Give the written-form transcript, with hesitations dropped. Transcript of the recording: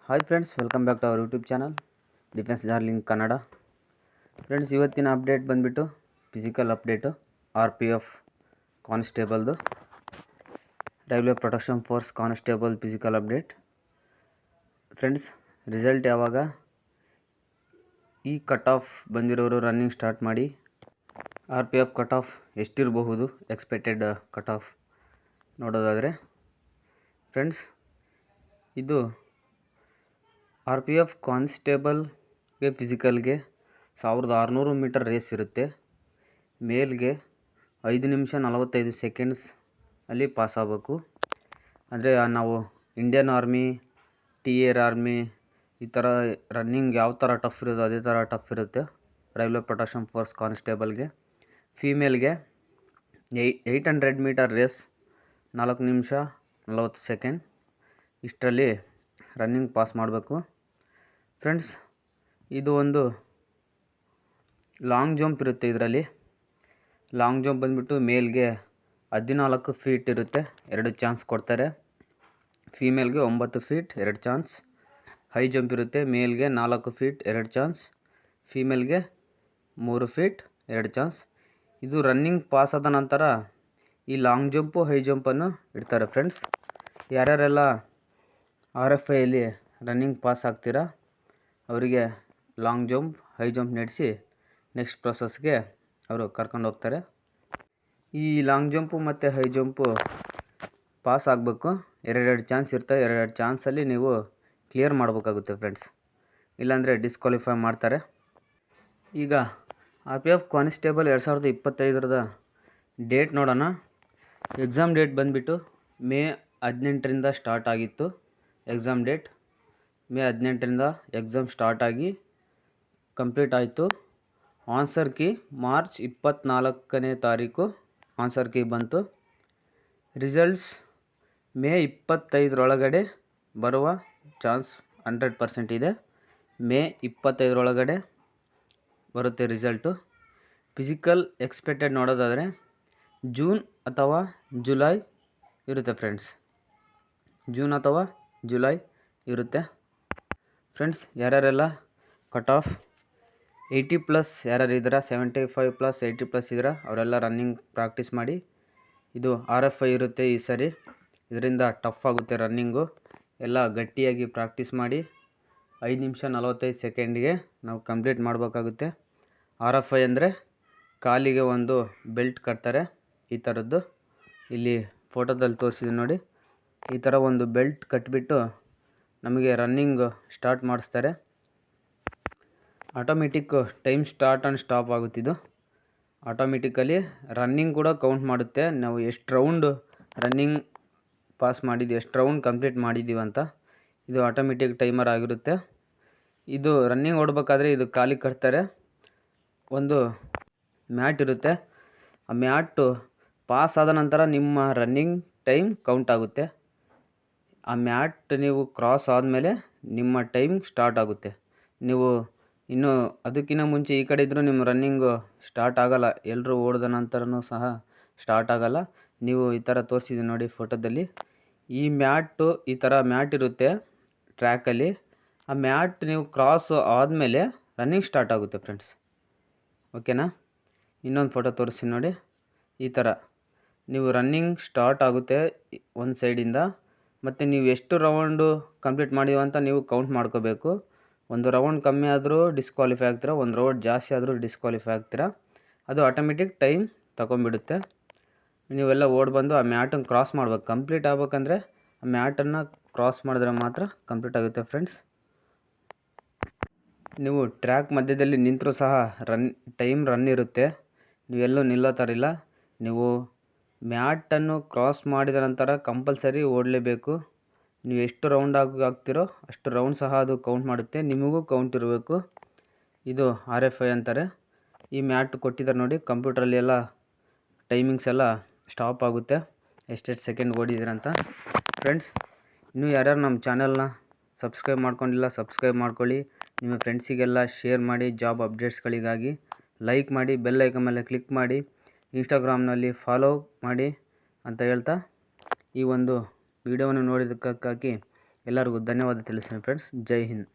Hi friends, welcome back to our YouTube channel defence darling Kannada. Friends, ಇವತ್ತಿನ update ಬಂದುಬಿಟ್ಟು physical update RPF ಕಾನ್ಸ್ಟೇಬಲ್ದು, railway protection force constable physical update. Friends, result ಯಾವಾಗ, ಈ cut off ಬಂದಿರೋರು running start ಮಾಡಿ. RPF cut off ಎಷ್ಟಿರಬಹುದು, expected cut off ನೋಡೋದಾದರೆ friends, ಇದು RPF ಕಾನ್ಸ್ಟೇಬಲ್ಗೆ ಫಿಸಿಕಲ್ಗೆ 1600 ಮೀಟರ್ ರೇಸ್ ಇರುತ್ತೆ. ಮೇಲ್ಗೆ 5 ನಿಮಿಷ 45 ಸೆಕೆಂಡ್ಸ್ ಅಲ್ಲಿ ಪಾಸ್ ಆಗಬೇಕು. ಅಂದರೆ ನಾವು ಇಂಡಿಯನ್ ಆರ್ಮಿ, TR ಆರ್ಮಿ ಈ ಥರ ರನ್ನಿಂಗ್ ಯಾವ ಥರ ಟಫ್ ಇರೋದು ಅದೇ ಥರ ಟಫ್ ಇರುತ್ತೆ ರೈಲ್ವೆ ಪ್ರೊಟೆಕ್ಷನ್ ಫೋರ್ಸ್ ಕಾನ್ಸ್ಟೇಬಲ್ಗೆ. ಫೀಮೇಲ್ಗೆ 800 ಮೀಟರ್ ರೇಸ್ 4 ನಿಮಿಷ 40 ಸೆಕೆಂಡ್ ಇಷ್ಟರಲ್ಲಿ ರನ್ನಿಂಗ್ ಪಾಸ್ ಮಾಡಬೇಕು. ಫ್ರೆಂಡ್ಸ್, ಇದು ಒಂದು ಲಾಂಗ್ ಜಂಪ್ ಇರುತ್ತೆ. ಇದರಲ್ಲಿ ಲಾಂಗ್ ಜಂಪ್ ಬಂದುಬಿಟ್ಟು ಮೇಲ್ಗೆ 14 ಫೀಟ್ ಇರುತ್ತೆ, 2 ಚಾನ್ಸ್ ಕೊಡ್ತಾರೆ. ಫೀಮೇಲ್ಗೆ 9 ಫೀಟ್ 2 ಚಾನ್ಸ್. ಹೈ ಜಂಪ್ ಇರುತ್ತೆ, ಮೇಲ್ಗೆ 4 ಫೀಟ್ 2 ಚಾನ್ಸ್, ಫೀಮೇಲ್ಗೆ 3 ಫೀಟ್ 2 ಚಾನ್ಸ್. ಇದು ರನ್ನಿಂಗ್ ಪಾಸ್ ಆದ ನಂತರ ಈ ಲಾಂಗ್ ಜಂಪು ಹೈ ಜಂಪನ್ನು ಇಡ್ತಾರೆ. ಫ್ರೆಂಡ್ಸ್, ಯಾರ್ಯಾರೆಲ್ಲ RFIಯಲ್ಲಿ ರನ್ನಿಂಗ್ ಪಾಸ್ ಆಗ್ತೀರಾ ಅವರಿಗೆ ಲಾಂಗ್ ಜಂಪ್ ಹೈ ಜಂಪ್ ನಡೆಸಿ ನೆಕ್ಸ್ಟ್ ಪ್ರೊಸೆಸ್ಗೆ ಅವರು ಕರ್ಕೊಂಡು ಹೋಗ್ತಾರೆ. ಈ ಲಾಂಗ್ ಜಂಪು ಮತ್ತು ಹೈ ಜಂಪು ಪಾಸ್ ಆಗಬೇಕು. 2 ಚಾನ್ಸ್ ಇರ್ತವೆ. 2 ಚಾನ್ಸಲ್ಲಿ ನೀವು ಕ್ಲಿಯರ್ ಮಾಡಬೇಕಾಗುತ್ತೆ ಫ್ರೆಂಡ್ಸ್, ಇಲ್ಲಾಂದರೆ ಡಿಸ್ಕ್ವಾಲಿಫೈ ಮಾಡ್ತಾರೆ. ಈಗ RPF ಕಾನ್ಸ್ಟೇಬಲ್ 2025 ಡೇಟ್ ನೋಡೋಣ. ಎಕ್ಸಾಮ್ ಡೇಟ್ ಬಂದುಬಿಟ್ಟು ಮೇ 18ರಿಂದ ಸ್ಟಾರ್ಟ್ ಆಗಿತ್ತು. ಎಕ್ಸಾಮ್ ಡೇಟ್ ಮೇ 18ರಿಂದ ಎಕ್ಸಾಮ್ ಸ್ಟಾರ್ಟ್ ಆಗಿ ಕಂಪ್ಲೀಟ್ ಆಯಿತು. ಆನ್ಸರ್ ಕೀ ಮಾರ್ಚ್ 24ನೇ ತಾರೀಕು ಆನ್ಸರ್ ಕೀ ಬಂತು. ರಿಸಲ್ಟ್ಸ್ ಮೇ 25 ಬರುವ ಚಾನ್ಸ್ 100% ಇದೆ. ಮೇ 25 ಬರುತ್ತೆ ರಿಸಲ್ಟು. ಫಿಸಿಕಲ್ ಎಕ್ಸ್ಪೆಕ್ಟೆಡ್ ನೋಡೋದಾದರೆ ಜೂನ್ ಅಥವಾ ಜುಲೈ ಇರುತ್ತೆ ಫ್ರೆಂಡ್ಸ್, ಜೂನ್ ಅಥವಾ ಜುಲೈ ಇರುತ್ತೆ. ಫ್ರೆಂಡ್ಸ್, ಯಾರ್ಯಾರೆಲ್ಲ ಕಟ್ ಆಫ್ 80+ ಯಾರ್ಯಾರು ಇದ್ದೀರಾ, 75+ 80+ ಇದ್ದೀರಾ ಅವರೆಲ್ಲ ರನ್ನಿಂಗ್ ಪ್ರಾಕ್ಟೀಸ್ ಮಾಡಿ. ಇದು RFI ಇರುತ್ತೆ ಈ ಸರಿ, ಇದರಿಂದ ಟಫ್ ಆಗುತ್ತೆ ರನ್ನಿಂಗು. ಎಲ್ಲ ಗಟ್ಟಿಯಾಗಿ ಪ್ರಾಕ್ಟೀಸ್ ಮಾಡಿ 5 ನಿಮಿಷ 45 ಸೆಕೆಂಡ್ಗೆ ನಾವು ಕಂಪ್ಲೀಟ್ ಮಾಡಬೇಕಾಗುತ್ತೆ. RFI ಅಂದರೆ ಕಾಲಿಗೆ ಒಂದು ಬೆಲ್ಟ್ ಕಟ್ತಾರೆ, ಈ ಥರದ್ದು. ಇಲ್ಲಿ ಫೋಟೋದಲ್ಲಿ ತೋರಿಸಿದ್ದೀನಿ ನೋಡಿ, ಈ ಥರ ಒಂದು ಬೆಲ್ಟ್ ಕಟ್ಟಿಬಿಟ್ಟು ನಮಗೆ ರನ್ನಿಂಗ್ ಸ್ಟಾರ್ಟ್ ಮಾಡಿಸ್ತಾರೆ. Automatic time start and stop ಆಗುತ್ತಿದ್ದು. ಆಟೋಮೆಟಿಕಲಿ ರನ್ನಿಂಗ್ ಕೂಡ ಕೌಂಟ್ ಮಾಡುತ್ತೆ, ನಾವು ಎಷ್ಟು ರೌಂಡ್ ರನ್ನಿಂಗ್ ಪಾಸ್ ಮಾಡಿದ್ವಿ, ಎಷ್ಟು ರೌಂಡ್ ಕಂಪ್ಲೀಟ್ ಮಾಡಿದ್ದೀವಿ ಅಂತ. ಇದು ಆಟೋಮೆಟಿಕ್ ಟೈಮರ್ ಆಗಿರುತ್ತೆ. ಇದು ರನ್ನಿಂಗ್ ಓಡಬೇಕಾದ್ರೆ ಇದು ಕಾಲಿಗೆ ಕಟ್ತಾರೆ. ಒಂದು ಮ್ಯಾಟ್ ಇರುತ್ತೆ, ಆ ಮ್ಯಾಟು ಪಾಸ್ ಆದ ನಂತರ ನಿಮ್ಮ ರನ್ನಿಂಗ್ ಟೈಮ್ ಕೌಂಟ್ ಆಗುತ್ತೆ. ಆ ಮ್ಯಾಟ್ ನೀವು ಕ್ರಾಸ್ ಆದಮೇಲೆ ನಿಮ್ಮ ಟೈಮ್ ಸ್ಟಾರ್ಟ್ ಆಗುತ್ತೆ. ನೀವು ಇನ್ನು ಅದಕ್ಕಿಂತ ಮುಂಚೆ ಈ ಕಡೆ ಇದ್ದರೂ ನಿಮ್ಮ ರನ್ನಿಂಗು ಸ್ಟಾರ್ಟ್ ಆಗೋಲ್ಲ. ಎಲ್ಲರೂ ಓಡಿದ ನಂತರನೂ ಸಹ ಸ್ಟಾರ್ಟ್ ಆಗೋಲ್ಲ. ನೀವು ಈ ಥರ ತೋರಿಸಿದ್ದೀನಿ ನೋಡಿ ಫೋಟೋದಲ್ಲಿ, ಈ ಮ್ಯಾಟು ಈ ಥರ ಮ್ಯಾಟ್ ಇರುತ್ತೆ ಟ್ರ್ಯಾಕಲ್ಲಿ. ಆ ಮ್ಯಾಟ್ ನೀವು ಕ್ರಾಸ್ ಆದಮೇಲೆ ರನ್ನಿಂಗ್ ಸ್ಟಾರ್ಟ್ ಆಗುತ್ತೆ ಫ್ರೆಂಡ್ಸ್, ಓಕೆನಾ. ಇನ್ನೊಂದು ಫೋಟೋ ತೋರಿಸ್ತೀನಿ ನೋಡಿ, ಈ ಥರ ನೀವು ರನ್ನಿಂಗ್ ಸ್ಟಾರ್ಟ್ ಆಗುತ್ತೆ ಒಂದು ಸೈಡಿಂದ. ಮತ್ತು ನೀವು ಎಷ್ಟು ರೌಂಡು ಕಂಪ್ಲೀಟ್ ಮಾಡಿದ್ದೀವಿ ಅಂತ ನೀವು ಕೌಂಟ್ ಮಾಡ್ಕೋಬೇಕು. ಒಂದು ರೌಂಡ್ ಕಮ್ಮಿ ಆದರೂ ಡಿಸ್ಕ್ವಾಲಿಫೈ ಆಗ್ತೀರಾ, ಒಂದು ರೌಂಡ್ ಜಾಸ್ತಿ ಆದರೂ ಡಿಸ್ಕ್ವಾಲಿಫೈ ಆಗ್ತೀರಾ. ಅದು ಆಟೋಮೆಟಿಕ್ ಟೈಮ್ ತಗೊಂಬಿಡುತ್ತೆ. ನೀವೆಲ್ಲ ಓಡಿ ಬಂದು ಆ ಮ್ಯಾಟನ್ನು ಕ್ರಾಸ್ ಮಾಡ್ಬೇಕು. ಕಂಪ್ಲೀಟ್ ಆಗ್ಬೇಕಂದ್ರೆ ಆ ಮ್ಯಾಟನ್ನು ಕ್ರಾಸ್ ಮಾಡಿದ್ರೆ ಮಾತ್ರ ಕಂಪ್ಲೀಟ್ ಆಗುತ್ತೆ ಫ್ರೆಂಡ್ಸ್. ನೀವು ಟ್ರ್ಯಾಕ್ ಮಧ್ಯದಲ್ಲಿ ನಿಂತರೂ ಸಹ ರನ್ ಇರುತ್ತೆ, ನೀವೆಲ್ಲೂ ನಿಲ್ಲೋ ಥರ ಇಲ್ಲ. ನೀವು ಮ್ಯಾಟನ್ನು ಕ್ರಾಸ್ ಮಾಡಿದ ನಂತರ ಕಂಪಲ್ಸರಿ ಓಡಲೇಬೇಕು. ನೀವು ಎಷ್ಟು ರೌಂಡ್ ಆಗ್ತಿರೋ ಅಷ್ಟು ರೌಂಡ್ ಸಹ ಅದು ಕೌಂಟ್ ಮಾಡುತ್ತೆ, ನಿಮಗೂ ಕೌಂಟ್ ಇರಬೇಕು. ಇದು RFI ಅಂತಾರೆ. ಈ ಮ್ಯಾಟ್ ಕೊಟ್ಟಿದ್ದಾರೆ ನೋಡಿ, ಕಂಪ್ಯೂಟ್ರಲ್ಲಿ ಎಲ್ಲ ಟೈಮಿಂಗ್ಸ್ ಎಲ್ಲ ಸ್ಟಾಪ್ ಆಗುತ್ತೆ, ಎಷ್ಟೆಷ್ಟು ಸೆಕೆಂಡ್ ಓಡಿದ್ದೀರಂತ. ಫ್ರೆಂಡ್ಸ್, ಇನ್ನೂ ಯಾರ್ಯಾರು ನಮ್ಮ ಚಾನಲ್ನ ಸಬ್ಸ್ಕ್ರೈಬ್ ಮಾಡ್ಕೊಂಡಿಲ್ಲ ಸಬ್ಸ್ಕ್ರೈಬ್ ಮಾಡ್ಕೊಳ್ಳಿ. ನಿಮ್ಮ ಫ್ರೆಂಡ್ಸಿಗೆಲ್ಲ ಶೇರ್ ಮಾಡಿ. ಜಾಬ್ ಅಪ್ಡೇಟ್ಸ್ಗಳಿಗಾಗಿ ಲೈಕ್ ಮಾಡಿ, ಬೆಲ್ ಐಕನ್ ಮೇಲೆ ಕ್ಲಿಕ್ ಮಾಡಿ, ಇನ್ಸ್ಟಾಗ್ರಾಮ್ನಲ್ಲಿ ಫಾಲೋ ಮಾಡಿ ಅಂತ ಹೇಳ್ತಾ ಈ ಒಂದು ವಿಡಿಯೋವನ್ನು ನೋಡಿದ್ದಕ್ಕಾಗಿ ಎಲ್ಲರಿಗೂ ಧನ್ಯವಾದ ತಿಳಿಸ್ತೀನಿ ಫ್ರೆಂಡ್ಸ್. ಜೈ ಹಿಂದ್.